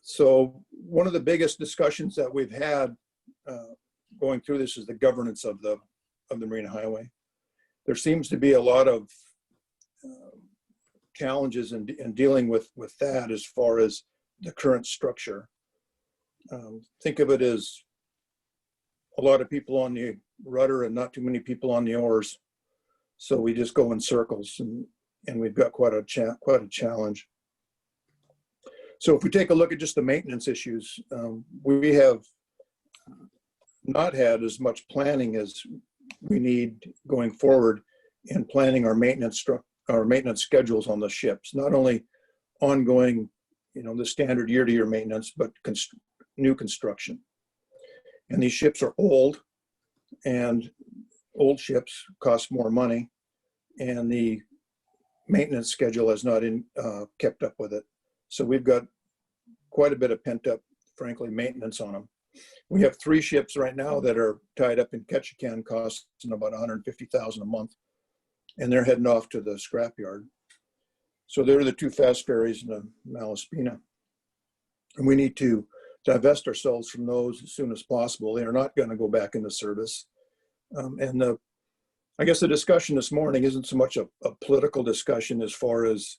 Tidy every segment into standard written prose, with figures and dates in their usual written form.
So one of the biggest discussions that we've had going through this is the governance of the Marine Highway. There seems to be a lot of challenges in dealing with that as far as the current structure. Think of it as a lot of people on the rudder and not too many people on the oars. So we just go in circles, and we've got quite a challenge. So if we take a look at just the maintenance issues, we have not had as much planning as we need going forward in planning our maintenance schedules on the ships. Not only ongoing, the standard year-to-year maintenance, but new construction. And these ships are old, and old ships cost more money, and the maintenance schedule has not kept up with it. So we've got quite a bit of pent up, frankly, maintenance on them. We have 3 ships right now that are tied up in Ketchikan, costing about $150,000 a month, and they're heading off to the scrapyard. So they're the 2 fast ferries in the Malaspina, and we need to divest ourselves from those as soon as possible. They are not going to go back into service. I guess the discussion this morning isn't so much a political discussion as far as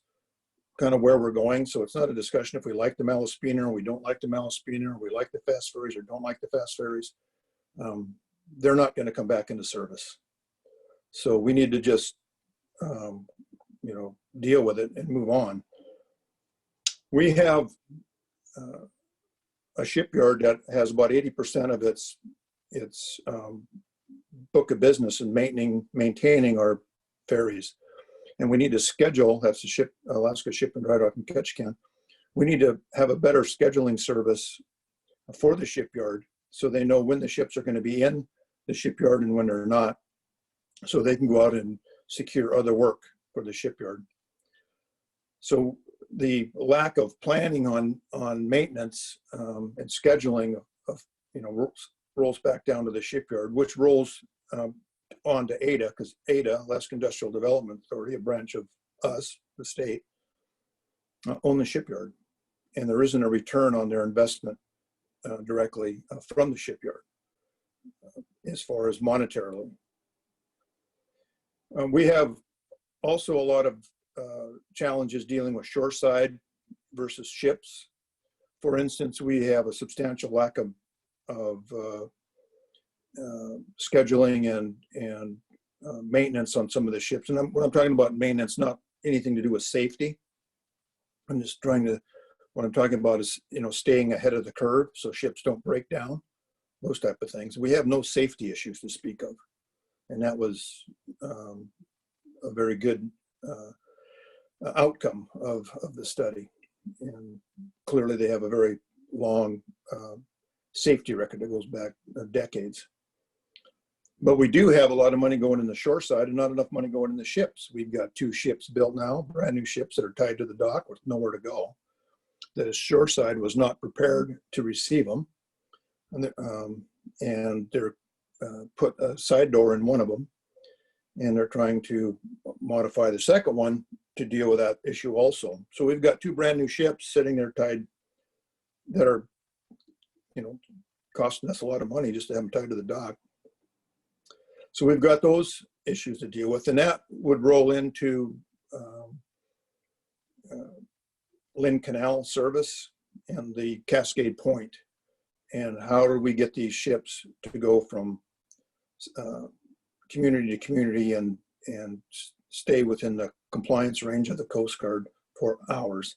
kind of where we're going. So it's not a discussion if we like the Malaspina or we don't like the Malaspina, or we like the fast ferries or don't like the fast ferries. They're not going to come back into service. So we need to just, deal with it and move on. We have a shipyard that has about 80% of its book of business in maintaining our ferries. And we need to schedule, that's the Alaska Ship and Dry Dock in Ketchikan. We need to have a better scheduling service for the shipyard so they know when the ships are going to be in the shipyard and when they're not, so they can go out and secure other work for the shipyard. So the lack of planning on maintenance and scheduling rolls back down to the shipyard, which rolls on to ADA, because ADA, Alaska Industrial Development Authority, a branch of us, the state, own the shipyard, and there isn't a return on their investment directly from the shipyard as far as monetarily. We have also a lot of challenges dealing with shoreside versus ships. For instance, we have a substantial lack of scheduling and maintenance on some of the ships. And when I'm talking about maintenance, not anything to do with safety. I'm just what I'm talking about is, staying ahead of the curve so ships don't break down, those type of things. We have no safety issues to speak of. And that was a very good outcome of the study. And clearly they have a very long safety record that goes back decades. But we do have a lot of money going in the shore side and not enough money going in the ships. We've got 2 ships built now, brand new ships that are tied to the dock with nowhere to go. The shore side was not prepared to receive them. And they're put a side door in one of them. And they're trying to modify the second one to deal with that issue also. So we've got 2 brand new ships sitting there tied that are, costing us a lot of money just to have them tied to the dock. So we've got those issues to deal with, and that would roll into Lynn Canal service and the Cascade Point. And how do we get these ships to go from community to community and stay within the compliance range of the Coast Guard for hours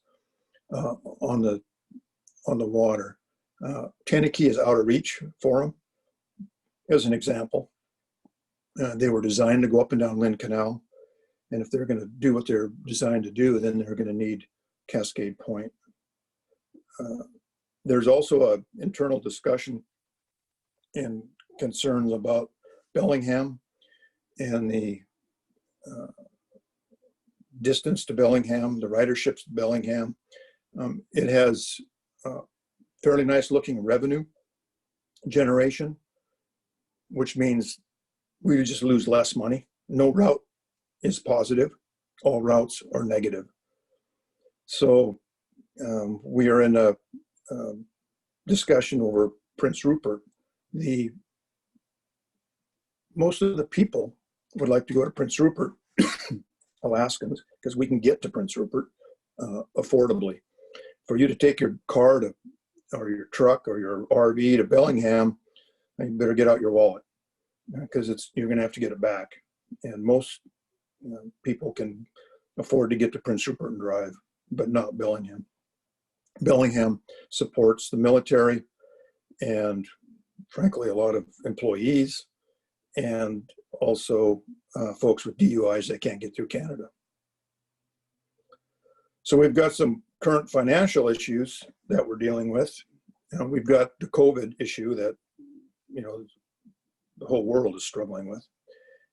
on the water? Tenakee is out of reach for them, as an example. They were designed to go up and down Lynn Canal. And if they're going to do what they're designed to do, then they're going to need Cascade Point. There's also an internal discussion and concerns about Bellingham and the distance to Bellingham, the riderships to Bellingham. It has fairly nice looking revenue generation, which means we would just lose less money. No route is positive. All routes are negative. So We are in a discussion over Prince Rupert. Most of the people would like to go to Prince Rupert, Alaskans, because we can get to Prince Rupert affordably. For you to take your car to, or your truck or your RV to Bellingham, you better get out your wallet, because you're going to have to get it back. And most people can afford to get to Prince Rupert and drive, but not Bellingham. Bellingham supports the military and, frankly, a lot of employees, and also folks with DUIs that can't get through Canada. So we've got some current financial issues that we're dealing with. We've got the COVID issue that, the whole world is struggling with.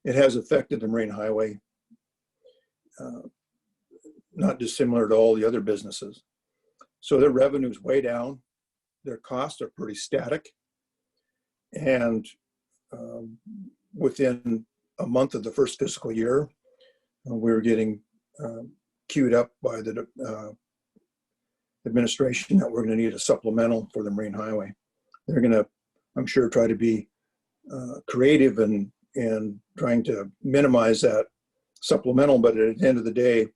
It has affected the Marine Highway, not dissimilar to all the other businesses. So their revenue's way down. Their costs are pretty static. And within a month of the first fiscal year, we were getting queued up by the administration that we're going to need a supplemental for the Marine Highway. They're going to, I'm sure, try to be creative and trying to minimize that supplemental, but at the end of the day,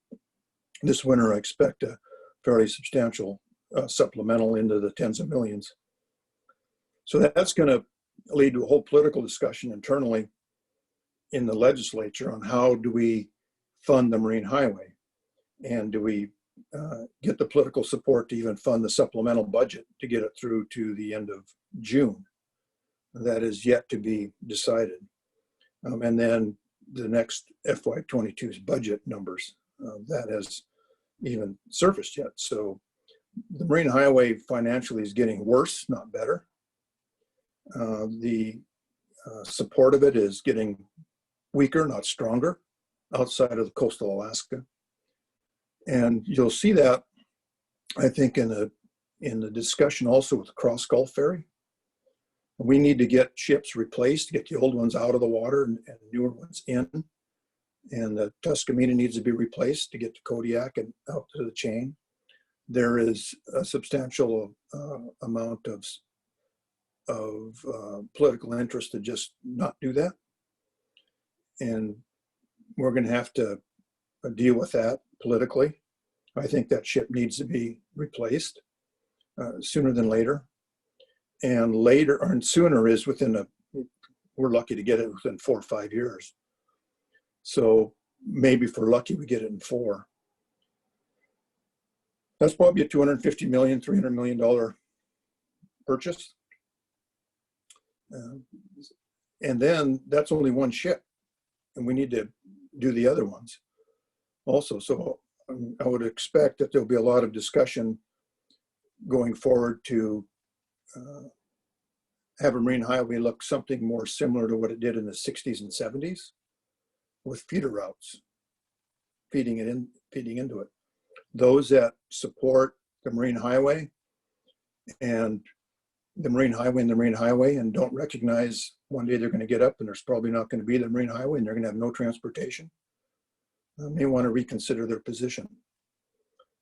this winter I expect a fairly substantial supplemental into the tens of millions. So that's going to lead to a whole political discussion internally in the legislature on how do we fund the Marine Highway, and do we get the political support to even fund the supplemental budget to get it through to the end of June. That is yet to be decided. And then the next FY22's budget numbers, that has even surfaced yet. So the Marine Highway financially is getting worse, not better. The support of it is getting weaker, not stronger, outside of coastal Alaska. And you'll see that, I think, in the discussion also with the Cross Gulf Ferry. We need to get ships replaced, get the old ones out of the water and newer ones in. And the Tuscamina needs to be replaced to get to Kodiak and out to the chain. There is a substantial amount of political interest to just not do that. And we're going to have to deal with that politically. I think that ship needs to be replaced sooner than later. And later, or sooner is we're lucky to get it within 4 or 5 years. So maybe if we're lucky, we get it in 4. That's probably a $250 million, $300 million purchase. And then that's only one ship, and we need to do the other ones also. So I would expect that there'll be a lot of discussion going forward to have a Marine Highway look something more similar to what it did in the 60s and 70s, with feeder routes feeding into it. Those that support the Marine Highway and the Marine Highway and don't recognize one day they're going to get up and there's probably not going to be the Marine Highway and they're going to have no transportation, may want to reconsider their position.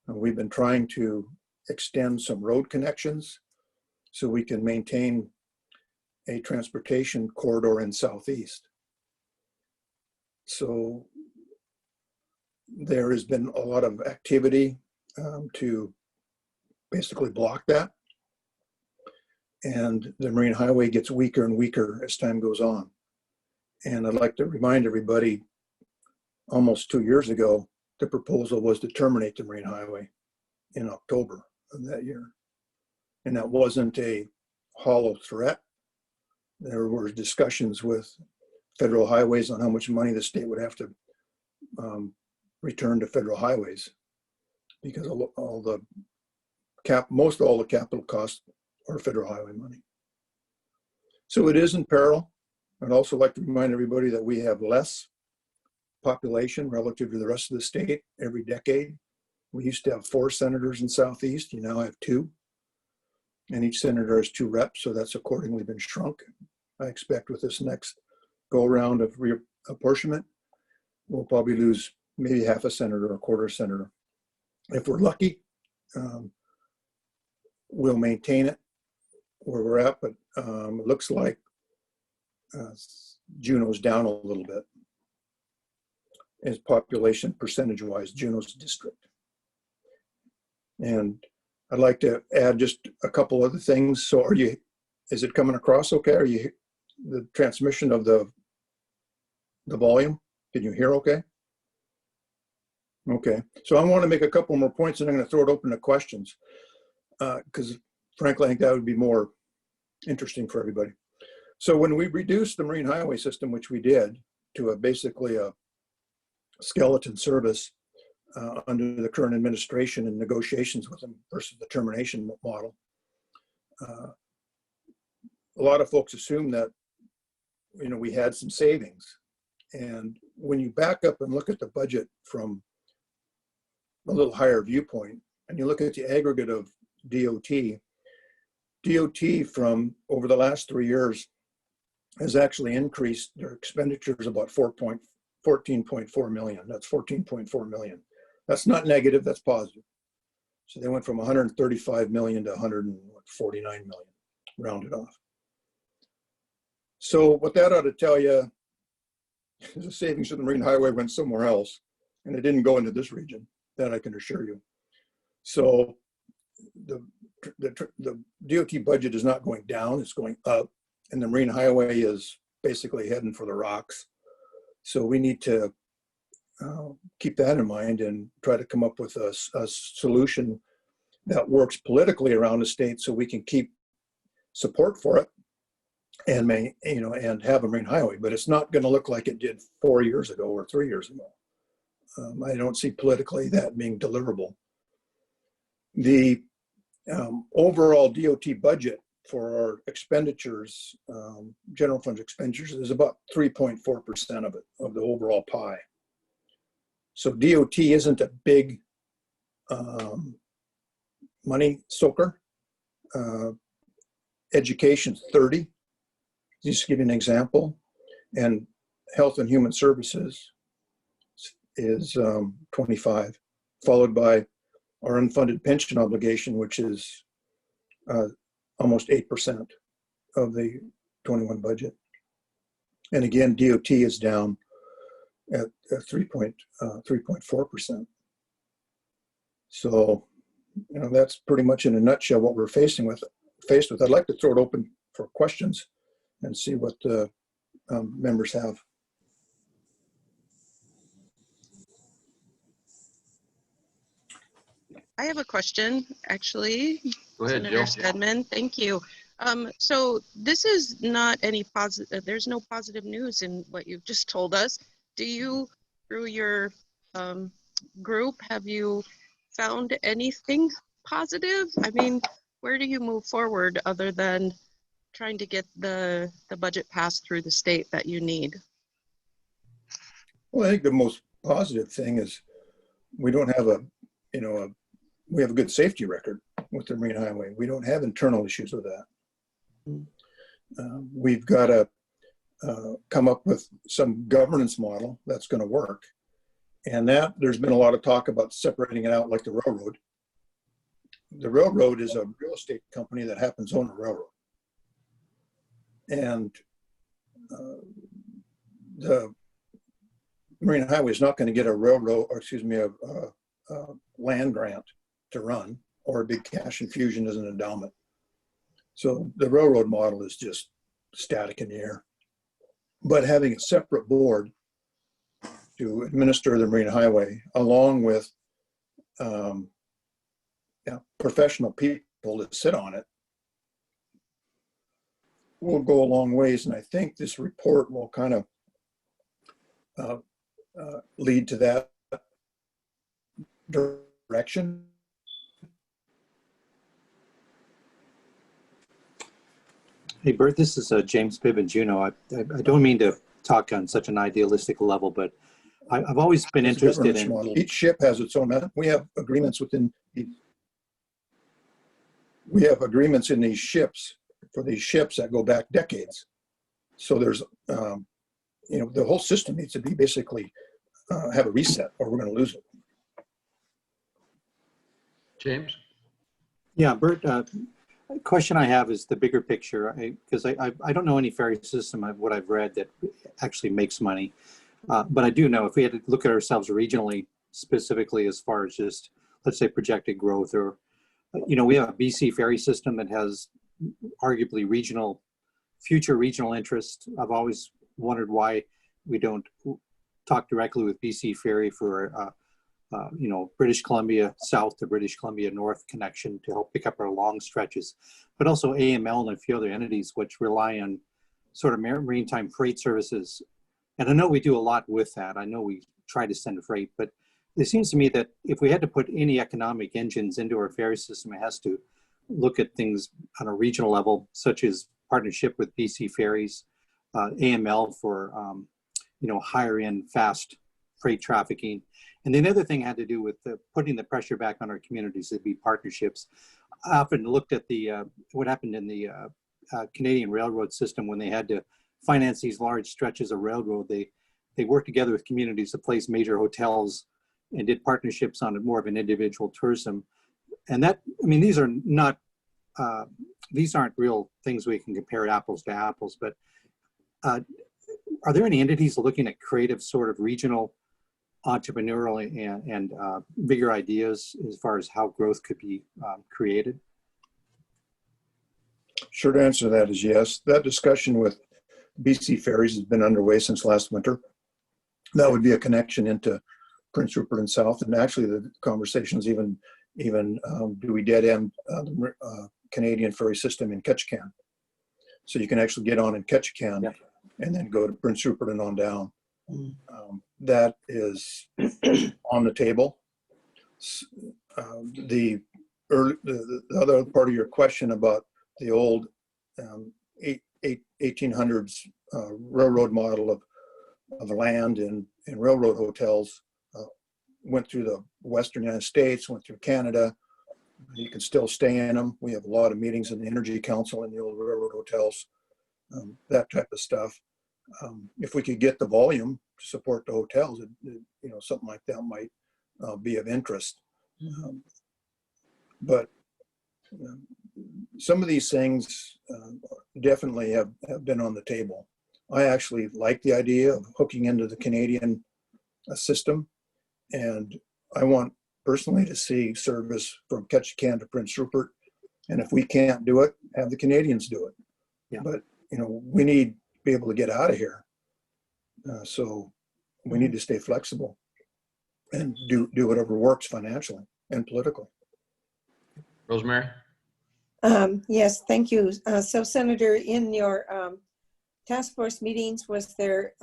We've been trying to extend some road connections so we can maintain a transportation corridor in Southeast. So there has been a lot of activity to basically block that. And the Marine Highway gets weaker and weaker as time goes on. And I'd like to remind everybody, almost 2 years ago, the proposal was to terminate the Marine Highway in October of that year. And that wasn't a hollow threat. There were discussions with federal highways on how much money the state would have to return to federal highways, because most all the capital costs are federal highway money. So it is in peril. I'd also like to remind everybody that we have less population relative to the rest of the state every decade. We used to have 4 senators in Southeast. You now have 2. And each senator has 2 reps, so that's accordingly been shrunk. I expect with this next go-around of reapportionment, we'll probably lose maybe half a senator or a quarter senator. If we're lucky, we'll maintain it where we're at, but it looks like Juneau's down a little bit as population percentage-wise, Juneau's district. And I'd like to add just a couple other things. So is it coming across okay? Are you, the transmission of the volume, can you hear okay? Okay, so I want to make a couple more points and I'm going to throw it open to questions because frankly, I think that would be more interesting for everybody. So when we reduced the marine highway system, which we did, to basically a skeleton service under the current administration and negotiations with them versus the termination model, a lot of folks assume that, you know, we had some savings. And when you back up and look at the budget from a little higher viewpoint, and you look at the aggregate of DOT from over the last 3 years has actually increased their expenditures about 14.4 million. That's 14.4 million. That's not negative, that's positive. So they went from 135 million to 149 million, rounded off. So what that ought to tell you is the savings of the Marine Highway went somewhere else, and it didn't go into this region, that I can assure you. So the DOT budget is not going down, it's going up, and the Marine Highway is basically heading for the rocks. So we need to keep that in mind and try to come up with a solution that works politically around the state so we can keep support for it and and have a marine highway. But it's not going to look like it did 4 years ago or 3 years ago. I don't see politically that being deliverable. The overall DOT budget for our expenditures, general fund expenditures, is about 3.4% of it, of the overall pie. So DOT isn't a big money soaker. Education's 30, just to give you an example, and Health and Human Services is 25, followed by our unfunded pension obligation, which is almost 8% of the 21 budget. And again, DOT is down at 3.4%. So, you know, that's pretty much in a nutshell what we're faced with. I'd like to throw it open for questions and see what the members have. I have a question, actually. Go ahead, Senator Jill. Stedman, thank you. So this is not any positive, there's no positive news in what you've just told us. Do you, through your group, have you found anything positive? I mean, where do you move forward other than trying to get the budget passed through the state that you need? Well, I think the most positive thing is we don't have we have a good safety record with the Marine Highway. We don't have internal issues with that. We've got to come up with some governance model that's going to work. And that there's been a lot of talk about separating it out like the railroad. The railroad is a real estate company that happens to own a railroad. And the Marine Highway is not going to get a railroad, or excuse me, a land grant to run, or a big cash infusion as an endowment. So the railroad model is just static in the air. But having a separate board to administer the Marine Highway, along with professional people that sit on it, will go a long ways. And I think this report will kind of lead to that direction. Hey, Bert, this is James Bibb in Juneau. I don't mean to talk on such an idealistic level, but I've always been interested in... Model. Each ship has its own method. We have agreements in these ships, for these ships that go back decades. So there's, the whole system needs to be basically have a reset, or we're going to lose it. James? Yeah, Bert, question I have is the bigger picture, because I don't know any ferry system of what I've read that actually makes money. But I do know if we had to look at ourselves regionally, specifically as far as just, let's say, projected growth, or, we have a BC ferry system that has arguably future regional interest. I've always wondered why we don't talk directly with BC Ferry for, British Columbia South to British Columbia North connection to help pick up our long stretches, but also AML and a few other entities which rely on sort of maritime freight services. And I know we do a lot with that. I know we try to send freight, but it seems to me that if we had to put any economic engines into our ferry system, it has to look at things on a regional level, such as partnership with BC Ferries, AML for, higher end fast freight trafficking. And then the other thing had to do with putting the pressure back on our communities to be partnerships. I often looked at what happened in the Canadian railroad system when they had to finance these large stretches of railroad. They worked together with communities to place major hotels and did partnerships on more of an individual tourism. And these are not, these aren't real things we can compare apples to apples, but are there any entities looking at creative sort of regional entrepreneurial and bigger ideas as far as how growth could be created? Short answer to that is yes. That discussion with BC Ferries has been underway since last winter. That would be a connection into Prince Rupert and South. And actually the conversations even do we dead end the Canadian ferry system in Ketchikan? So you can actually get on in Ketchikan, yeah, and then go to Prince Rupert and on down. That is on the table. The other part of your question about the old 1800s railroad model of land and railroad hotels went through the Western United States, went through Canada. You can still stay in them. We have a lot of meetings in the Energy Council in the old railroad hotels, that type of stuff. If we could get the volume to support the hotels, something like that might be of interest. But some of these things definitely have been on the table. I actually like the idea of hooking into the Canadian system, and I want personally to see service from Ketchikan to Prince Rupert. And if we can't do it, have the Canadians do it. Yeah. But we need to be able to get out of here. So we need to stay flexible and do whatever works financially and politically. Rosemary? Yes, thank you. So Senator, in your task force meetings, was there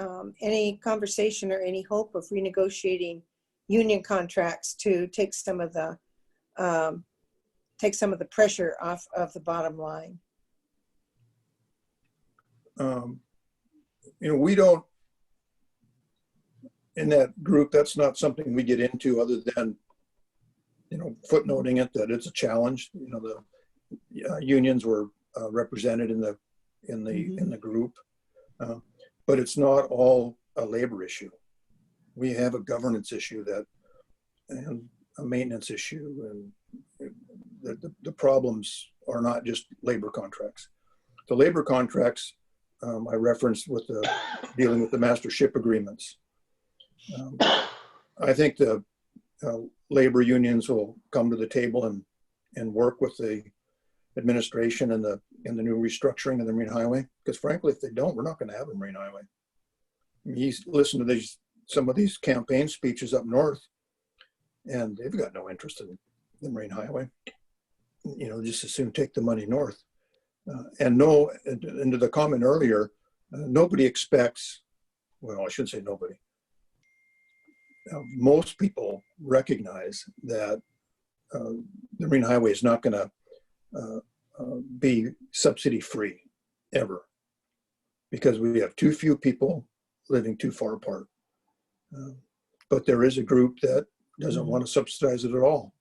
any conversation or any hope of renegotiating union contracts to take some of the pressure off of the bottom line? We don't, in that group, that's not something we get into other than, footnoting it that it's a challenge. The unions were represented in the group, but it's not all a labor issue. We have a governance issue and a maintenance issue, and the problems are not just labor contracts. The labor contracts I referenced with dealing with the master ship agreements. I think the labor unions will come to the table and work with the administration and the new restructuring of the Marine Highway. Because frankly, if they don't, we're not going to have a Marine Highway. You listen to some of these campaign speeches up north, and they've got no interest in the Marine Highway. Just as soon take the money north. And to the comment earlier, nobody expects, well, I shouldn't say nobody. Most people recognize that the Marine Highway is not going to be subsidy free ever, because we have too few people living too far apart. But there is a group that doesn't want to subsidize it at all.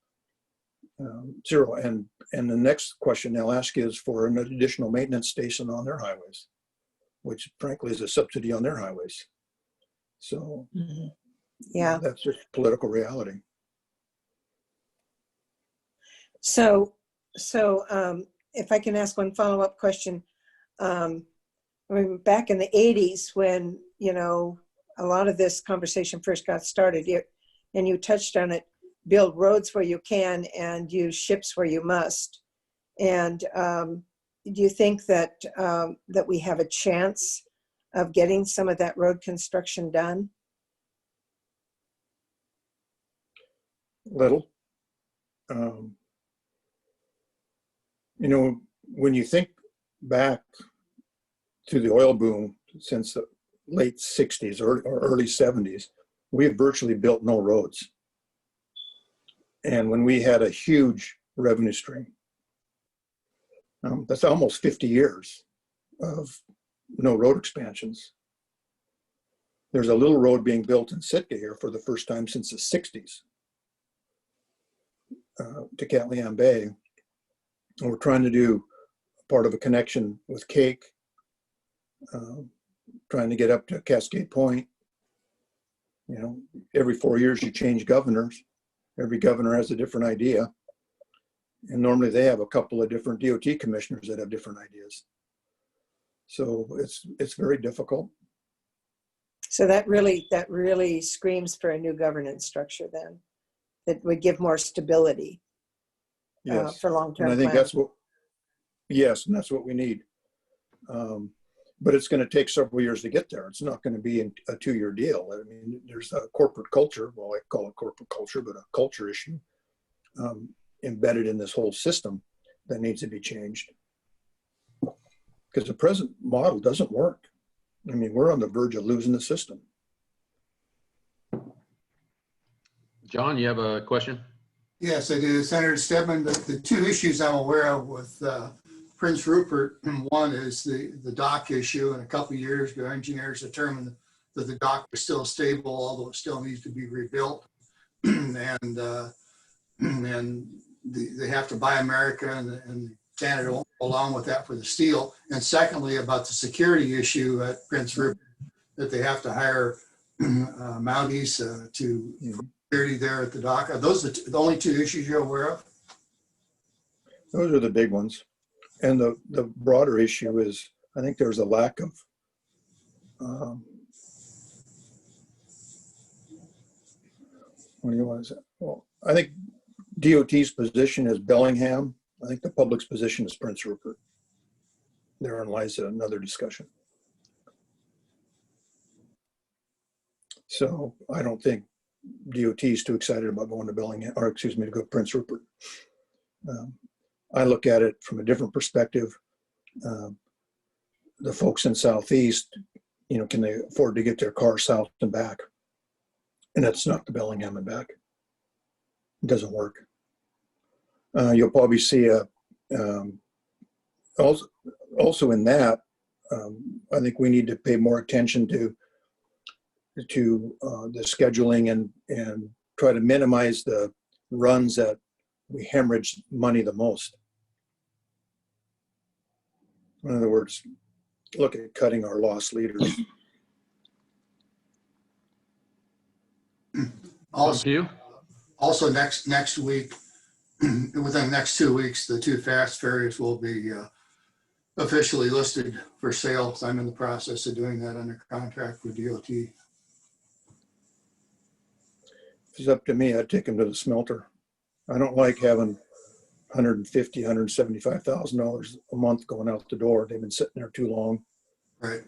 Zero. And the next question they'll ask is for an additional maintenance station on their highways, which frankly is a subsidy on their highways. So yeah, that's just political reality. So if I can ask one follow-up question, I mean, back in the 80s when, you know, a lot of this conversation first got started, and you touched on it, build roads where you can and use ships where you must. And do you think that that we have a chance of getting some of that road construction done? Little. You know, when you think back to the oil boom since the late 60s or early 70s, we have virtually built no roads. And when we had a huge revenue stream, that's almost 50 years of no road expansions. There's a little road being built in Sitka here for the first time since the 60s to Catliam Bay. And we're trying to do part of a connection with Cake, trying to get up to Cascade Point. You know, every 4 years you change governors. Every governor has a different idea. And normally they have a couple of different DOT commissioners that have different ideas. So it's very difficult. So that really screams for a new governance structure then, that would give more stability Yes. for long-term And I think planning. that's what, yes, and that's what we need. But it's going to take several years to get there. It's not going to be a 2-year deal. I mean, there's a corporate culture, well, I call it corporate culture, but a culture issue embedded in this whole system that needs to be changed. Because the present model doesn't work. I mean, we're on the verge of losing the system. John, you have a question? Yes, I do. Senator Stedman, the two issues I'm aware of with Prince Rupert, one is the dock issue. In a couple of years ago, engineers determined that the dock was still stable, although it still needs to be rebuilt. and they have to buy America, and Canada won't go along with that for the steel. And secondly, about the security issue at Prince Rupert, that they have to hire Mounties to security there at the dock. Are those the only two issues you're aware of? Those are the big ones. And the broader issue is, I think there's a lack of what do you want to say? Well, I think DOT's position is Bellingham. I think the public's position is Prince Rupert. Therein lies another discussion. So I don't think DOT is too excited about going to Bellingham, or excuse me, to go to Prince Rupert. I look at it from a different perspective. The folks in Southeast, you know, can they afford to get their car south and back? And that's not the Bellingham and back. It doesn't work. You'll probably see also in that, I think we need to pay more attention to the scheduling and try to minimize the runs that we hemorrhage money the most. In other words, look at cutting our lost leaders. Also next week, within the next 2 weeks, the two fast ferries will be officially listed for sale. So I'm in the process of doing that under contract with DOT. If it's up to me, I'd take them to the smelter. I don't like having $150,000, $175,000 a month going out the door. They've been sitting there too long. Right.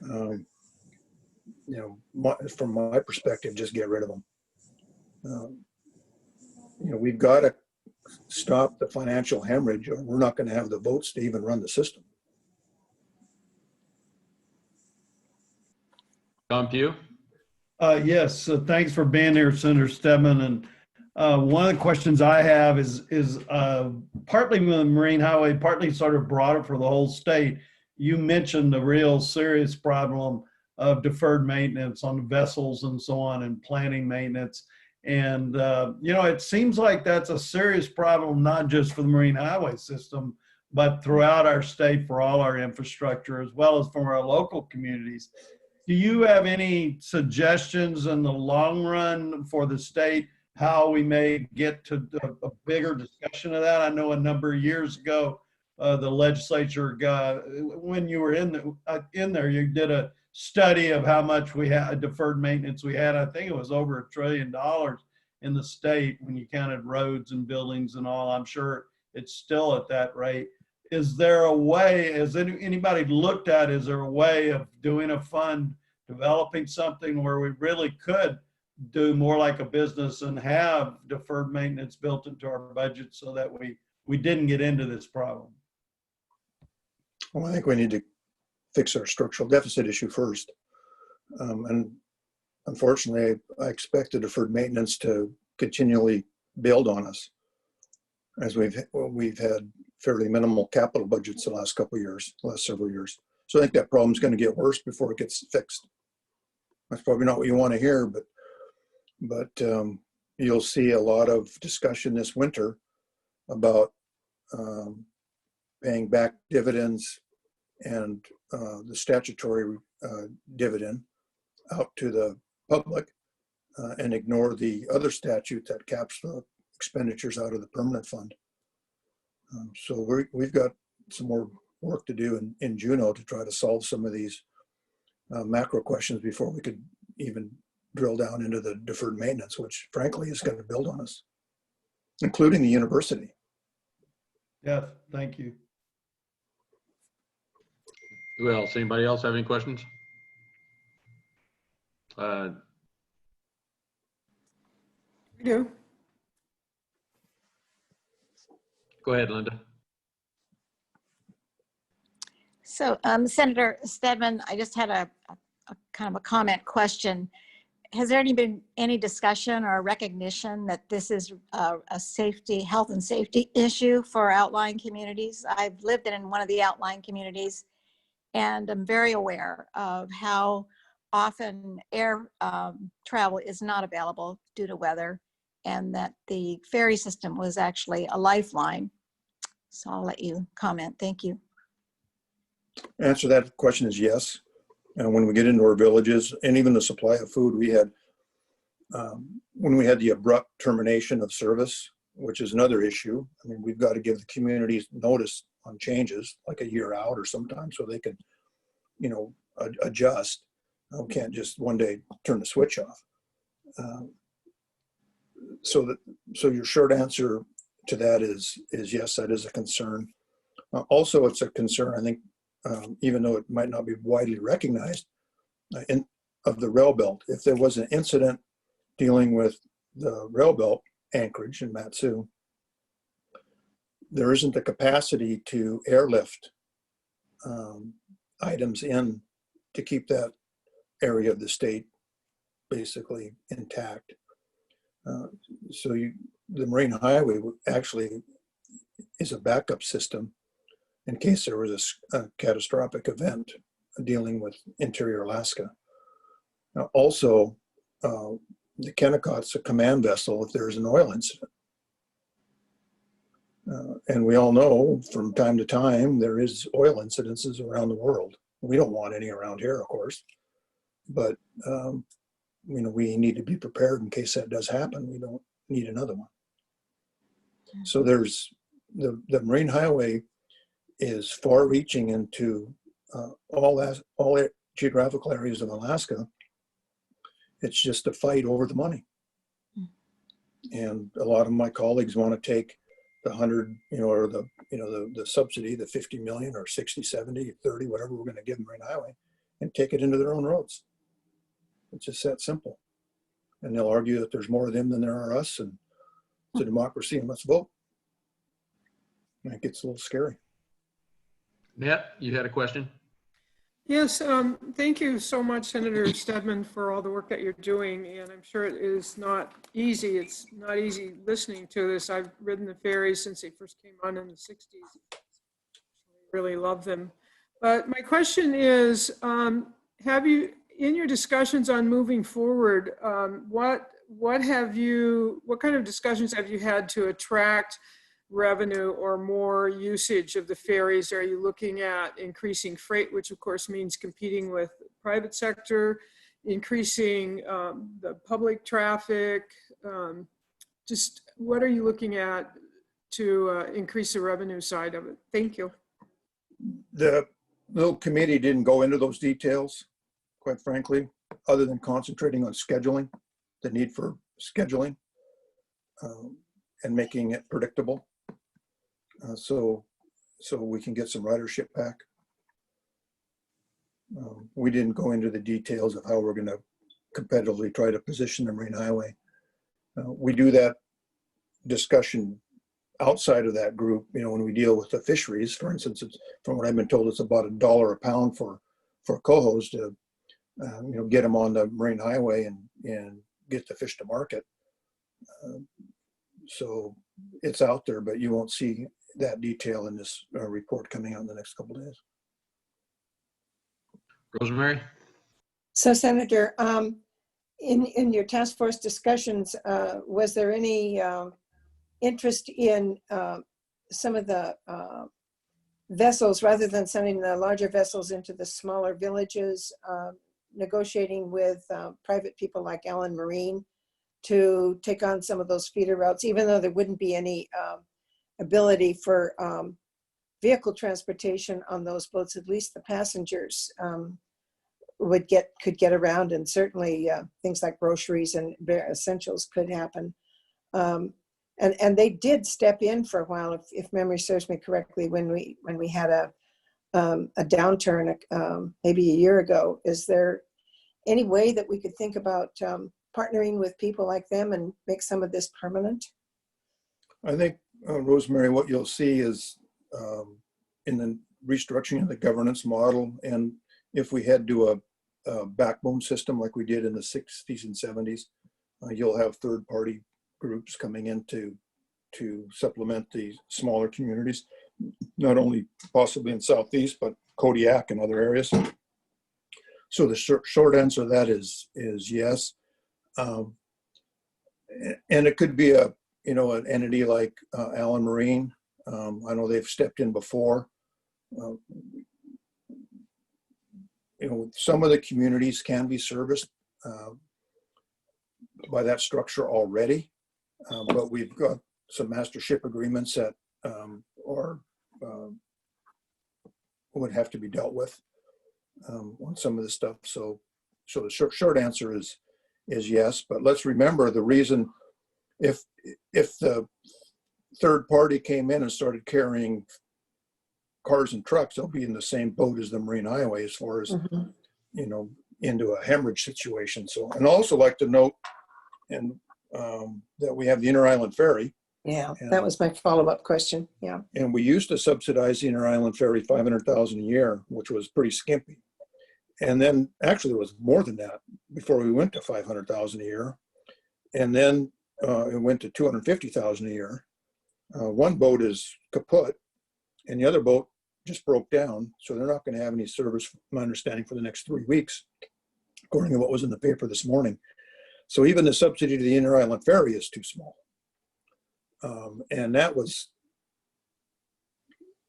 You know, from my perspective, just get rid of them. You know, we've got to stop the financial hemorrhage, or we're not going to have the votes to even run the system. John Pugh? Yes, thanks for being here, Senator Stedman. And one of the questions I have is partly with the Marine Highway, partly sort of broader for the whole state. You mentioned the real serious problem of deferred maintenance on the vessels and so on, and planning maintenance. And, you know, it seems like that's a serious problem, not just for the Marine Highway system, but throughout our state for all our infrastructure, as well as from our local communities. Do you have any suggestions in the long run for the state how we may get to a bigger discussion of that. I know a number of years ago, the legislature got, when you were in there, you did a study of how much we had deferred maintenance we had. I think it was over $1 trillion in the state when you counted roads and buildings and all. I'm sure it's still at that rate. Is there a way, has anybody looked at, is there a way of doing a fund, developing something where we really could do more like a business and have deferred maintenance built into our budget so that we didn't get into this problem? Well, I think we need to fix our structural deficit issue first. And unfortunately, I expect the deferred maintenance to continually build on us, as we've had fairly minimal capital budgets the last several years. So I think that problem's going to get worse before it gets fixed. That's probably not what you want to hear, but you'll see a lot of discussion this winter about paying back dividends and the statutory dividend out to the public and ignore the other statute that caps the expenditures out of the permanent fund. So we've got some more work to do in Juneau to try to solve some of these macro questions before we could even drill down into the deferred maintenance, which frankly is going to build on us, including the university. Yes, thank you. Who else? Anybody else have any questions? We do. Go ahead, Linda. So, Senator Stedman, I just had a kind of a comment question. Has there been any discussion or recognition that this is a health and safety issue for outlying communities? I've lived in one of the outlying communities, and I'm very aware of how often air travel is not available due to weather, and that the ferry system was actually a lifeline. So I'll let you comment. Thank you. Answer to that question is yes. And when we get into our villages and even the supply of food, we had, when we had the abrupt termination of service, which is another issue. I mean, we've got to give the communities notice on changes, like a year out or sometimes, so they can, adjust. We can't just one day turn the switch off. So your short answer to that is yes, that is a concern. Also, it's a concern, I think, even though it might not be widely recognized, of the rail belt. If there was an incident dealing with the rail belt anchorage in Matsu, there isn't the capacity to airlift items in to keep that area of the state basically intact. So the Marine Highway actually is a backup system in case there was a catastrophic event dealing with interior Alaska. Now, also, the Kennecott's a command vessel if there's an oil incident. And we all know from time to time there is oil incidences around the world. We don't want any around here, of course, but we need to be prepared in case that does happen. We don't need another one. So there's the Marine Highway is far-reaching into all geographical areas of Alaska. It's just a fight over the money. And a lot of my colleagues want to take the 100, or the subsidy, the 50 million or 60, 70, 30, whatever we're going to give Marine Highway, and take it into their own roads. It's just that simple. And they'll argue that there's more of them than there are us, and it's a democracy and let's vote. And it gets a little scary. Nat, you had a question? Yes, thank you so much, Senator Stedman, for all the work that you're doing. And I'm sure it is not easy. It's not easy listening to this. I've ridden the ferries since they first came on in the 60s. I really love them. But my question is, have you, in your discussions on moving forward, what kind of discussions have you had to attract revenue or more usage of the ferries? Are you looking at increasing freight, which of course means competing with private sector, increasing the public traffic, just what are you looking at to increase the revenue side of it? Thank you. The little committee didn't go into those details, quite frankly, other than concentrating on scheduling, the need for scheduling, and making it predictable. So we can get some ridership back. We didn't go into the details of how we're going to competitively try to position the Marine Highway. We do that discussion outside of that group, when we deal with the fisheries. For instance, it's, from what I've been told, it's about $1 a pound for cohos to get them on the Marine Highway and get the fish to market. So it's out there, but you won't see that detail in this report coming out in the next couple of days. Rosemary? So Senator, in your task force discussions, was there any interest in some of the vessels, rather than sending the larger vessels into the smaller villages, negotiating with private people like Allen Marine to take on some of those feeder routes, even though there wouldn't be any ability for vehicle transportation on those boats? At least the passengers could get around, and certainly things like groceries and essentials could happen. And they did step in for a while, if memory serves me correctly, when we had a downturn maybe a year ago. Is there any way that we could think about partnering with people like them and make some of this permanent? I think, Rosemary, what you'll see is in the restructuring of the governance model, and if we head to a backbone system like we did in the 60s and 70s, you'll have third-party groups coming in to supplement the smaller communities, not only possibly in Southeast, but Kodiak and other areas. So the short answer to that is yes. And it could be an entity like Allen Marine. I know they've stepped in before. Some of the communities can be serviced by that structure already, but we've got some mastership agreements that would have to be dealt with on some of this stuff. So the short answer is yes, but let's remember the reason. If the third party came in and started carrying cars and trucks, they'll be in the same boat as the Marine Highway as far as, into a hemorrhage situation. So, and I also like to note that we have the Inter-Island Ferry. Yeah, that was my follow-up question. Yeah. And we used to subsidize the Inter-Island Ferry $500,000 a year, which was pretty skimpy. And then actually it was more than that before we went to $500,000 a year. And then it went to $250,000 a year. One boat is kaput and the other boat just broke down. So they're not going to have any service, from my understanding, for the next 3 weeks, according to what was in the paper this morning. So even the subsidy to the Inter-Island Ferry is too small. And that was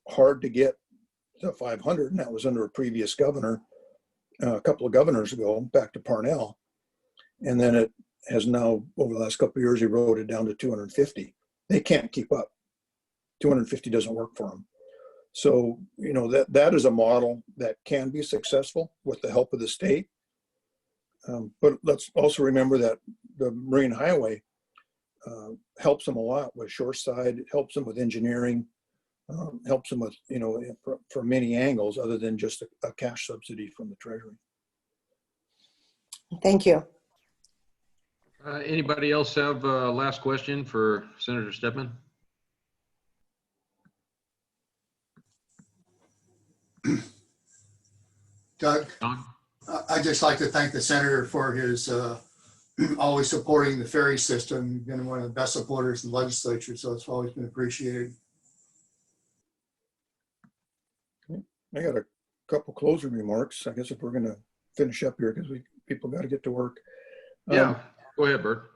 hard to get to 500, and that was under a previous governor, a couple of governors ago, back to Parnell. And then it has now, over the last couple of years, eroded down to 250. They can't keep up. 250 doesn't work for them. So, that is a model that can be successful with the help of the state. But let's also remember that the Marine Highway helps them a lot with shoreside, helps them with engineering, helps them with, for many angles other than just a cash subsidy from the Treasury. Thank you. Anybody else have a last question for Senator Stedman? Doug, Don? I'd just like to thank the senator for his always supporting the ferry system. You've been one of the best supporters in the legislature, so it's always been appreciated. I got a couple closing remarks, I guess, if we're going to finish up here, because people got to get to work. Yeah, go ahead, Bert.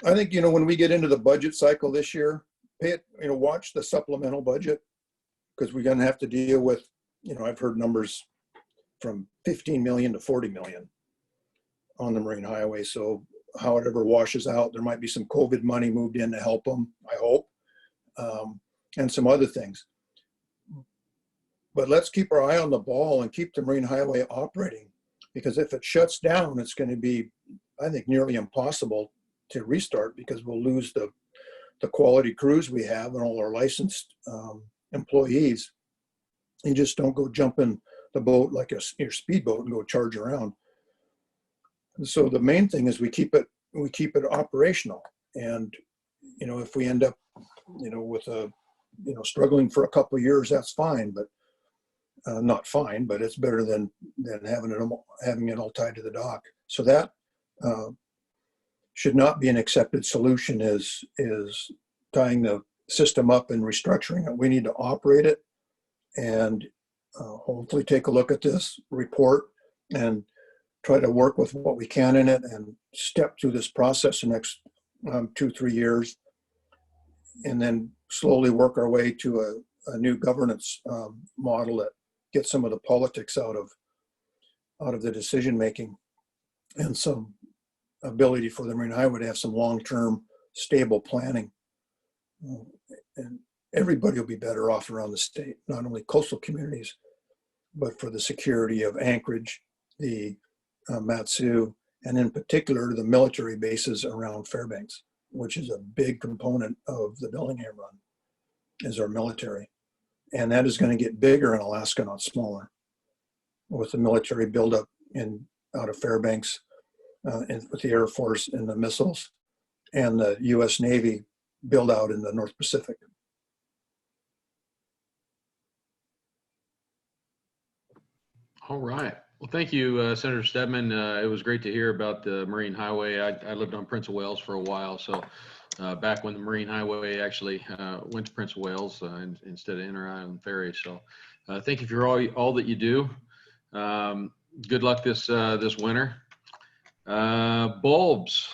I think, when we get into the budget cycle this year, watch the supplemental budget, because we're going to have to deal with, I've heard numbers from 15 million to 40 million on the Marine Highway. So how it ever washes out. There might be some COVID money moved in to help them, I hope, and some other things. But let's keep our eye on the ball and keep the Marine Highway operating, because if it shuts down, it's going to be, I think, nearly impossible to restart, because we'll lose the quality crews we have and all our licensed employees. You just don't go jump in the boat like your speedboat and go charge around. And so the main thing is we keep it operational. And if we end up with struggling for a couple of years, that's fine, but not fine, but it's better than having it all tied to the dock. So that should not be an accepted solution, is tying the system up and restructuring it. We need to operate it and hopefully take a look at this report and try to work with what we can in it and step through this process the next 2-3 years, and then slowly work our way to a new governance model that gets some of the politics out of the decision making, and some ability for the Marine Highway to have some long-term stable planning. And everybody will be better off around the state, not only coastal communities, but for the security of Anchorage, the Matsu, and in particular the military bases around Fairbanks, which is a big component of the Bellingham run, is our military. And that is going to get bigger in Alaska, not smaller, with the military buildup out of Fairbanks, and with the Air Force and the missiles, and the U.S. Navy build out in the North Pacific. All right. Well, thank you, Senator Stedman. It was great to hear about the Marine Highway. I lived on Prince of Wales for a while, so back when the Marine Highway actually went to Prince of Wales instead of Inter-Island Ferry. So thank you for all that you do. Good luck this winter. Bulbs.